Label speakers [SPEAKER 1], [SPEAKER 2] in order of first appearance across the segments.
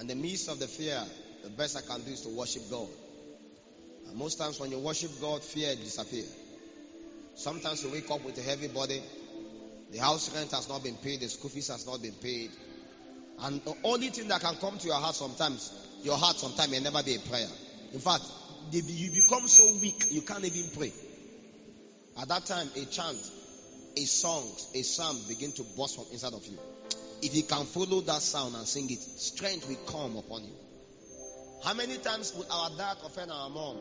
[SPEAKER 1] And in the midst of the fear, the best I can do is to worship God. And most times when you worship God, fear disappears. Sometimes you wake up with a heavy body. The house rent has not been paid. The school fees has not been paid. And the only thing that can come to your heart sometimes may never be a prayer. In fact, you become so weak, you can't even pray. At that time, a chant, a song, a psalm begin to burst from inside of you. If you can follow that sound and sing it, strength will come upon you. How many times would our dad offend our mom?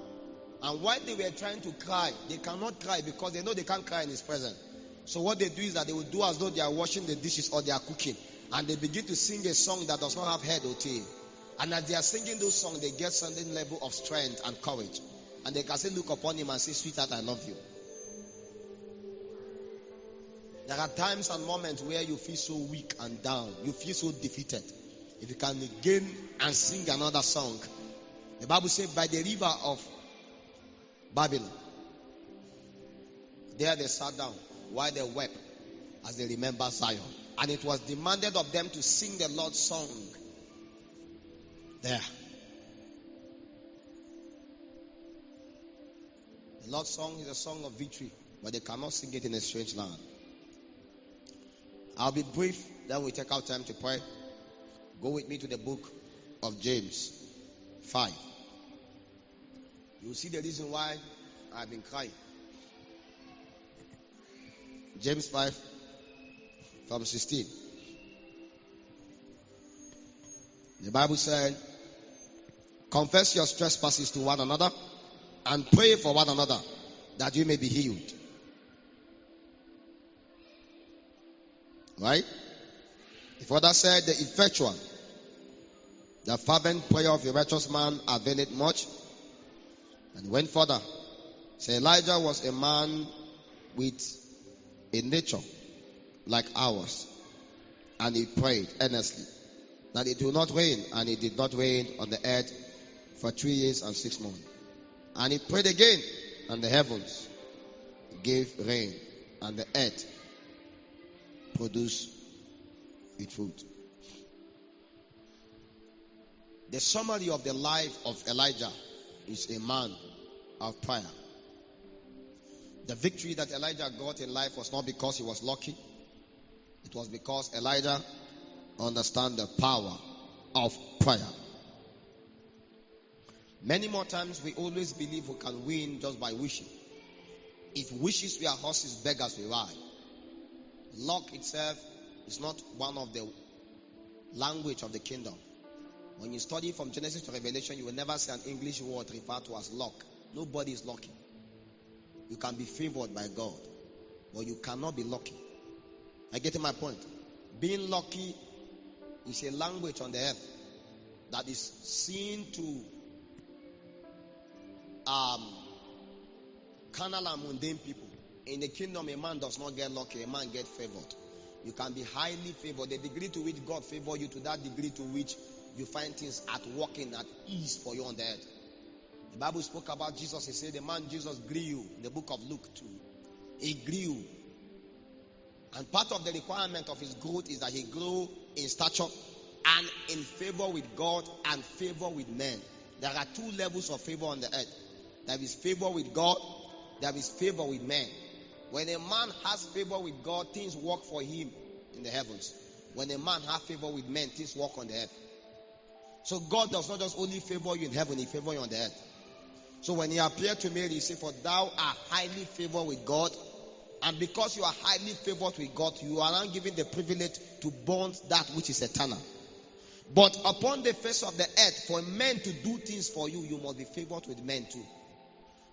[SPEAKER 1] And while they were trying to cry, they cannot cry because they know they can't cry in his presence. So what they do is that they will do as though they are washing the dishes or they are cooking. And they begin to sing a song that does not have head or tail. And as they are singing those songs, they get certain level of strength and courage. And they can say, look upon him and say, sweetheart, I love you. There are times and moments where you feel so weak and down. You feel so defeated. If you can again and sing another song. The Bible says, by the river of Babylon. There they sat down while they wept as they remember Zion. And it was demanded of them to sing the Lord's song there. The Lord's song is a song of victory, but they cannot sing it in a strange land. I'll be brief, then we take our time to pray. Go with me to the book of James 5. You'll see the reason why I've been crying. James 5 from 16. The Bible said, confess your trespasses to one another and pray for one another that you may be healed. Right? The father said, the effectual, the fervent prayer of a righteous man availeth much. And went further. So Elijah was a man with a nature like ours. And he prayed earnestly that it will not rain. And it did not rain on the earth for 3 years and 6 months. And he prayed again, and the heavens gave rain, and the earth produced its fruit. The summary of the life of Elijah is a man of prayer. The victory that Elijah got in life was not because he was lucky. It was because Elijah understood the power of prayer. Many more times we always believe we can win just by wishing. If wishes were horses, beggars will ride. Luck itself is not one of the language of the kingdom. When you study from Genesis to Revelation, you will never see an English word referred to as luck. Nobody is lucky. You can be favored by God, but you cannot be lucky. I get my point. Being lucky is a language on the earth that is seen to carnal and mundane people. In the kingdom, a man does not get lucky, a man gets favored. You can be highly favored. The degree to which God favors you, to that degree to which you find things at working at ease for you on the earth. The Bible spoke about Jesus. He said the man Jesus grew. In the book of Luke 2. He grew. And part of the requirement of his growth is that he grew in stature and in favor with God and favor with men. There are 2 levels of favor on the earth. There is favor with God. There is favor with men. When a man has favor with God, things work for him in the heavens. When a man has favor with men, things work on the earth. So God does not just only favor you in heaven, he favors you on the earth. So when he appeared to Mary, he said, for thou art highly favored with God. And because you are highly favored with God, you are now given the privilege to bond that which is eternal. But upon the face of the earth, for men to do things for you, you must be favored with men too.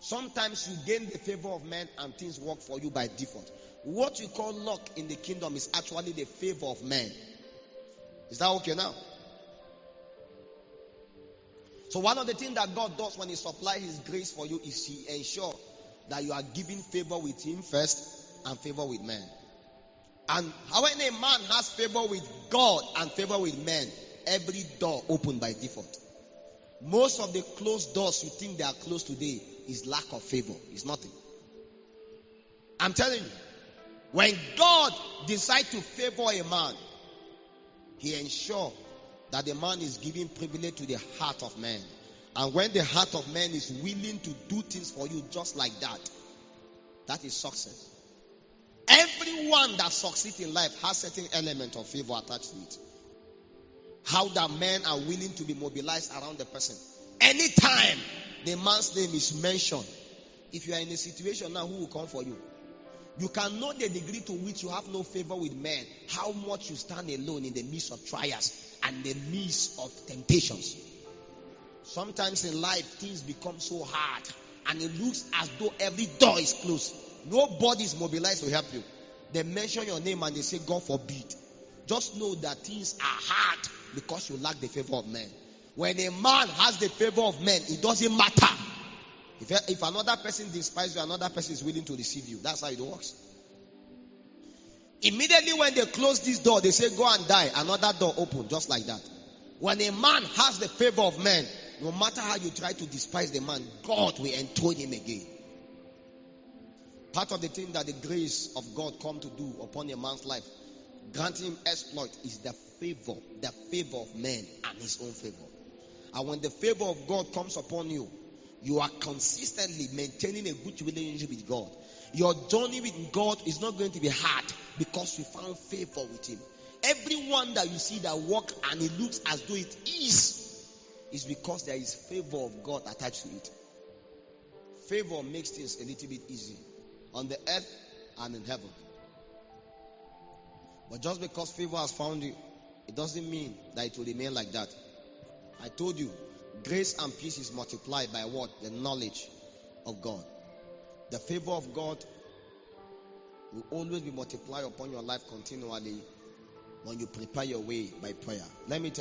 [SPEAKER 1] Sometimes you gain the favor of men and things work for you by default. What you call luck in the kingdom is actually the favor of men. Is that okay now? So one of the things that God does when he supplies his grace for you is he ensures that you are giving favor with him first and favor with men. And when a man has favor with God and favor with men, every door opened by default. Most of the closed doors you think they are closed today is lack of favor. It's nothing. I'm telling you, when God decides to favor a man, he ensures that the man is giving privilege to the heart of man. And when the heart of man is willing to do things for you just like that, that is success. Everyone that succeeds in life has certain element of favor attached to it. How that men are willing to be mobilized around the person. Anytime the man's name is mentioned, if you are in a situation now, who will come for you? You can know the degree to which you have no favor with men, how much you stand alone in the midst of trials and the midst of temptations. Sometimes in life, things become so hard and it looks as though every door is closed. Nobody is mobilized to help you. They mention your name and they say, God forbid. Just know that things are hard because you lack the favor of men. When a man has the favor of men, it doesn't matter. If another person despises you, another person is willing to receive you. That's how it works. Immediately when they close this door, they say, go and die. Another door open, just like that. When a man has the favor of men, no matter how you try to despise the man, God will enthrone him again. Part of the thing that the grace of God come to do upon a man's life, granting him exploit, is the favor of men and his own favor. And when the favor of God comes upon you, you are consistently maintaining a good relationship with God. Your journey with God is not going to be hard because you found favor with him. Everyone that you see that walk and it looks as though it is because there is favor of God attached to it. Favor makes things a little bit easy on the earth and in heaven. But just because favor has found you, it doesn't mean that it will remain like that. I told you, grace and peace is multiplied by what? The knowledge of God. The favor of God will always be multiplied upon your life continually when you prepare your way by prayer. Let me tell you.